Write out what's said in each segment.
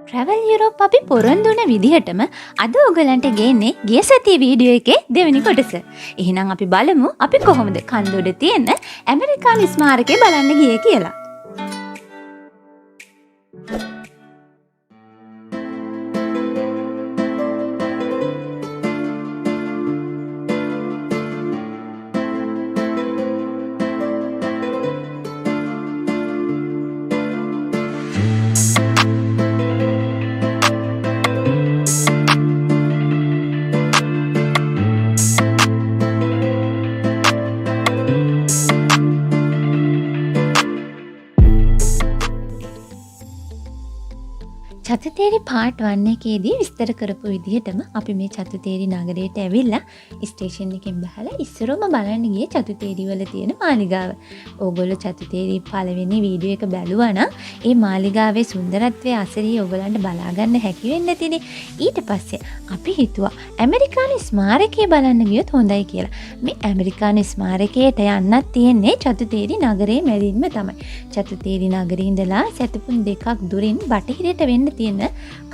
Travel Europe අපි පොරොන්දු වුණ විදිහටම අද ඔයගලන්ට ගේන්නේ ගිය සතියේ වීඩියෝ එකේ දෙවෙනි කොටස. එහෙනම් අපි බලමු අපි කොහොමද කන්දොඩ තියෙන ඇමරිකානු ස්මාරකය බලන්න ගියේ කියලා. චතුතේරි පාර්ට් 1 එකේදී විස්තර කරපු විදිහටම අපි මේ චතුතේරි නගරයට ඇවිල්ලා ස්ටේෂන් එකෙන් බහලා ඉස්සරම බලන්න ගියේ චතුතේරි වල තියෙන මාලිගාව. ඕගොල්ලෝ චතුතේරි පළවෙනි වීඩියෝ එක බැලුවා නම් ඒ මාලිගාවේ සුන්දරත්වයේ අසරිය ඕගලන්ට බලා ගන්න හැකි වෙන්න තියෙන්නේ. ඊට පස්සේ අපි හිතුවා ඇමරිකානු ස්මාරකය බලන්න ගියොත් හොඳයි කියලා. මේ ඇමරිකානු ස්මාරකයට යන්නත් තියෙන්නේ චතුතේරි නගරයේ මැදින්ම තමයි. චතුතේරි නගරේ ඉඳලා සැතපුම් දෙකක් දුරින් බටහිරට වෙන්න තියෙන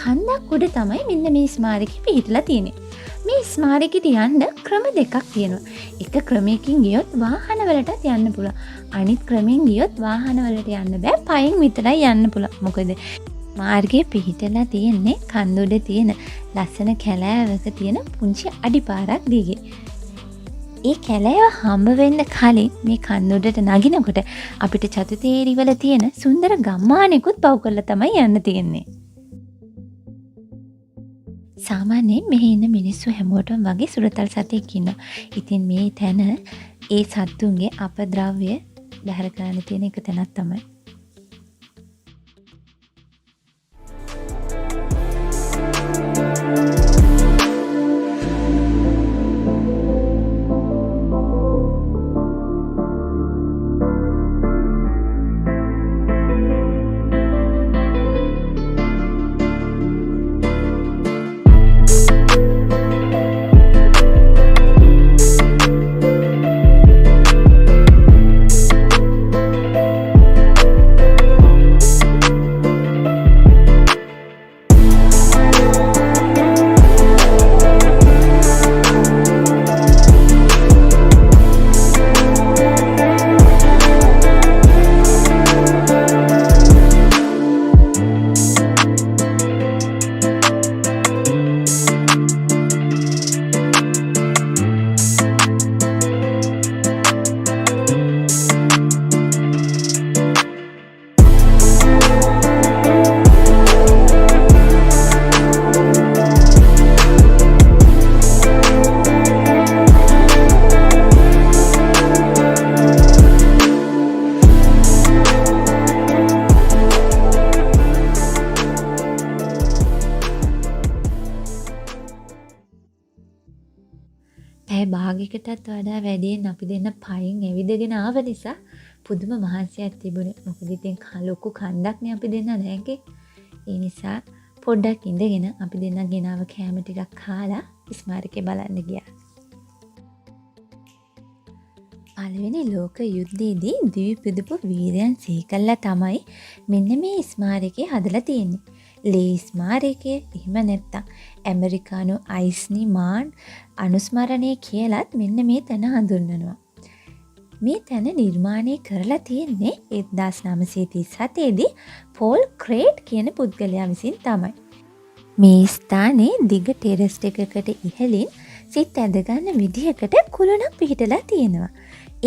කන්දක් උඩ තමයි මෙන්න මේ ස්මාරකෙ පිහිටලා තියෙන්නේ. මේ ස්මාරකෙට යන්න ක්‍රම දෙකක් තියෙනවා. එක ක්‍රමයකින් ගියොත් වාහන වලටත් යන්න පුළුවන්. අනිත් ක්‍රමෙන් ගියොත් වාහන වලට යන්න බෑ. පයින් විතරයි යන්න පුළුවන්. මොකද මාර්ගයේ පිහිටලා තියෙන්නේ කන්ද උඩ තියෙන ලස්සන කැලෑවක තියෙන පුංචි අඩිපාරක් දිගේ. ඒ කැලෑව හම්බ වෙන්න කලින් මේ කන්ද උඩට නගිනකොට අපිට චතුතේරි වල තියෙන සුන්දර ගම්මානෙකුත් පව් කරලා තමයි යන්න තියෙන්නේ. සාමාන්‍යයෙන් මෙහි ඉන්න මිනිස්සු හැමෝටම වගේ සුරතල් සතෙක් ඉන්නවා. ඉතින් මේ තැන ඒ සත්තුන්ගේ අපද්‍රව්‍ය බැහැර කරන්න තියෙන එක තැනක් තමයි. භාගයකටත් වඩා වැඩියෙන් අපි දෙන්න පයින් ඇවිදගෙන ආව නිසා පුදුම මහන්සියක් තිබුණේ. මොකද ඉතින් ලොකු කන්දක්නේ අපි දෙන්න නැගේ. ඒ නිසා පොඩ්ඩක් ඉඳගෙන අපි දෙන්න ගෙනාව කෑම ටිකක් කාලා ස්මාරකේ බලන්න ගියා. පළවෙනි ලෝක යුද්ධයේදී දීපිදුපු වීරයන් සිහි කළා තමයි මෙන්න මේ ස්මාරකේ හදලා තියෙන්නේ. ලේ ස්මාරකය එහෙම නැත්තම් ඇමරිකානු අයිස්නිමාන් අනුස්මරණය කියලත් මෙන්න මේ තැන හඳුන්වනවා. මේ තැන නිර්මාණය කරලා තියෙන්නේ 1937 දී පෝල් ක්‍රේට් කියන පුද්ගලයා විසින් තමයි. මේ ස්ථානයේ දිග ටෙරස් එකකට ඉහළින් සිත් ඇදගන්න විදිහකට කුළුණක් පිහිටලා තියෙනවා.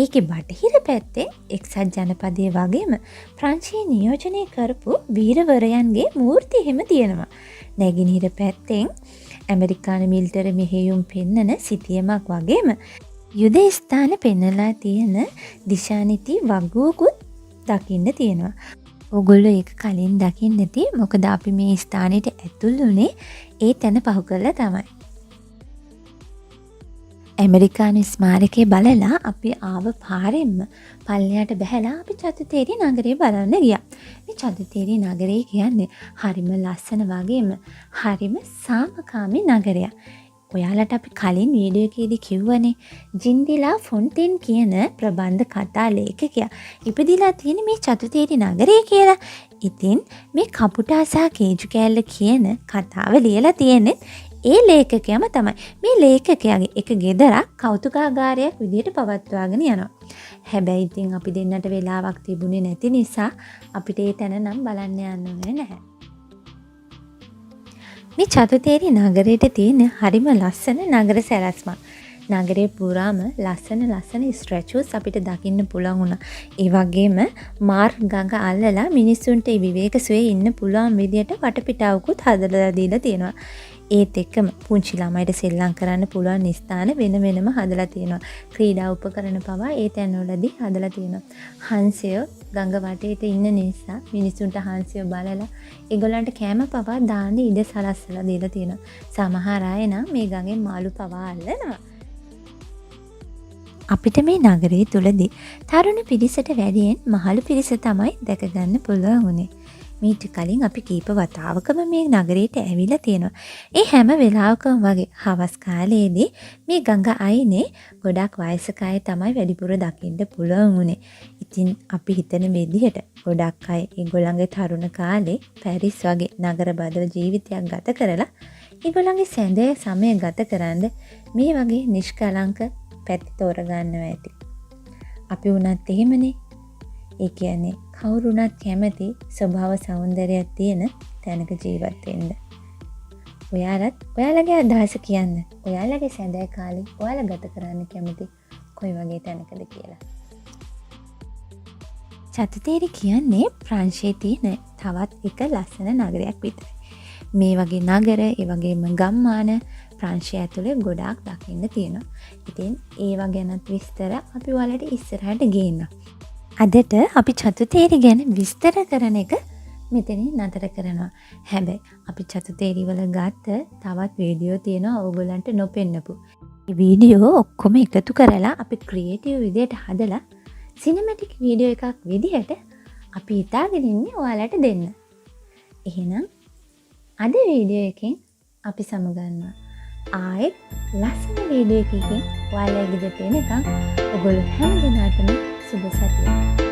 ඒකේ බටහිර පැත්තේ එක්සත් ජනපදයේ වගේම ප්‍රංශයේ නියෝජනය කරපු වීරවරයන්ගේ මූර්ති එහෙම තියෙනවා. නැගෙනහිර පැත්තෙන් ඇමරිකානු මිලිටරි මෙහෙයුම් පෙන්නන සිතියමක් වගේම යුද ස්ථාන පෙන්නලා තියෙන දිශානිති වගුවකුත් දකින්න තියෙනවා. ඕගොල්ලෝ ඒක කලින් දකින්න නැති මොකද අපි මේ ස්ථානෙට ඇතුල් වුණේ ඒ තැන පහු කරලා තමයි. ඇමරිකානු ස්මාරකය බලලා අපි ආව පාරෙන්ම පල්ලයට බැහැලා අපි චතුතේරි නගරේ බලන්න ගියා. මේ චතුතේරි නගරේ කියන්නේ හරිම ලස්සන වගේම හරිම සාමකාමී නගරයක්. ඔයාලට අපි කලින් වීඩියෝ එකේදී කිව්වනේ ජින්දිලා ෆොන්ටේන් කියන ප්‍රබන්ධ කතා ලේඛකයා ඉපදිලා තියෙන මේ චතුතේරි නගරේ කියලා. ඉතින් මේ කපුටාසා කේජු කෑල්ල කියන කතාව ලියලා තියෙන්නේ ඒ ලේඛකයාම තමයි. මේ ලේඛකයාගේ එක ගෙදරක් කෞතුකාගාරයක් විදිහට පවත්වාගෙන යනවා. හැබැයි ඉතින් අපි දෙන්නට වෙලාවක් තිබුණේ නැති නිසා අපිට ඒ තැන නම් බලන්න යන්න ඕනේ නැහැ. මේ චතු තේරි නගරයට තියෙන හරිම ලස්සන නගර සැලැස්මක්. නගරේ පුරාම ලස්සන ස්ට්‍රැචුස් අපිට දකින්න පුළුවන් වුණා. ඒ වගේම මාර්ග් ගඟ අල්ලලා මිනිස්සුන්ට විවේක සුවේ ඉන්න පුළුවන් විදියට වටපිටාවකුත් හදලා දීලා තියෙනවා. ඒත් එක්කම පුංචි ළමයිට සෙල්ලම් කරන්න පුළුවන් ස්ථාන වෙන වෙනම හදලා තියෙනවා. ක්‍රීඩා උපකරණ පවා ඒ තැන්වලදී හදලා තියෙනවා. හංසය ගඟ වටේට ඉන්න නිසා මිනිස්සුන්ට හංසය බලලා ඒගොල්ලන්ට කෑම පවා දාන්න ඉඩ සලස්සලා දීලා තියෙනවා. සමහර අය නම් මේ ගඟෙන් මාළු පවා අල්ලනවා. අපිට මේ නගරයේ තුලදී තරුණ පිරිසට වැඩියෙන් මහලු පිරිස තමයි දැක ගන්න පුළුවන් වුණේ. මීට කලින් අපි කීප වතාවකම මේ නගරයට ඇවිල්ලා තියෙනවා. ඒ හැම වෙලාවකම වගේ හවස් කාලයේදී මේ ගඟ අයිනේ ගොඩක් වයසක අය තමයි වැඩිපුර දකින්න පුළුවන් වුණේ. ඉතින් අපි හිතන විදිහට ගොඩක් අය ඒගොල්ලන්ගේ තරුණ කාලේ පැරිස් වගේ නගර බදව ජීවිතයක් ගත කරලා ඒගොල්ලන්ගේ සැඳේ සමය ගත කරන්න මේ වගේ නිෂ්කලංක පැති තෝරගන්නවා ඇති. අපි වුණත් එහෙමනේ. ඒ කියන්නේ කවුරුණත් කැමති ස්වභාව සෞන්දර්යයක් තියෙන තැනක ජීවත් වෙන්න. ඔයාලත් ඔයාලගේ අදහස කියන්න. ඔයාලගේ සැඳෑ කාලේ ඔයාලා ගත කරන්න කැමති කොයි වගේ තැනකද කියලා. චතු තේරි කියන්නේ ප්‍රංශයේ තියෙන තවත් එක ලස්සන නගරයක් විතරයි. මේ වගේ නගර, ඒ වගේම ගම්මාන ප්‍රංශය ඇතුලේ ගොඩාක් දකින්න තියෙනවා. ඉතින් ඒවා ගැනත් විස්තර අපි ඔයාලට ඉස්සරහට ගේන්නම්. අදට අපි චතු තේරි ගැන විස්තර කරන එක මෙතනින් නතර කරනවා. හැබැයි අපි චතු තේරි වල ගත්ත තවත් වීඩියෝ තියෙනවා ඕගොල්ලන්ට නොපෙන්නපු. මේ වීඩියෝ ඔක්කොම එකතු කරලා අපි ක්‍රියේටිව් විදියට හදලා සිනමැටික් වීඩියෝ එකක් විදියට අපි හිතාගෙන ඉන්නේ ඔයාලට දෙන්න. එහෙනම් අද වීඩියෝ එකෙන් අපි සමගන්නවා. ආයෙත් ලස්සන වීඩියෝ එකකින් ඔයාලා ගෙදරට එනකම් ඔයගොල්ලෝ හැම දිනකටම සුබ සතියක්.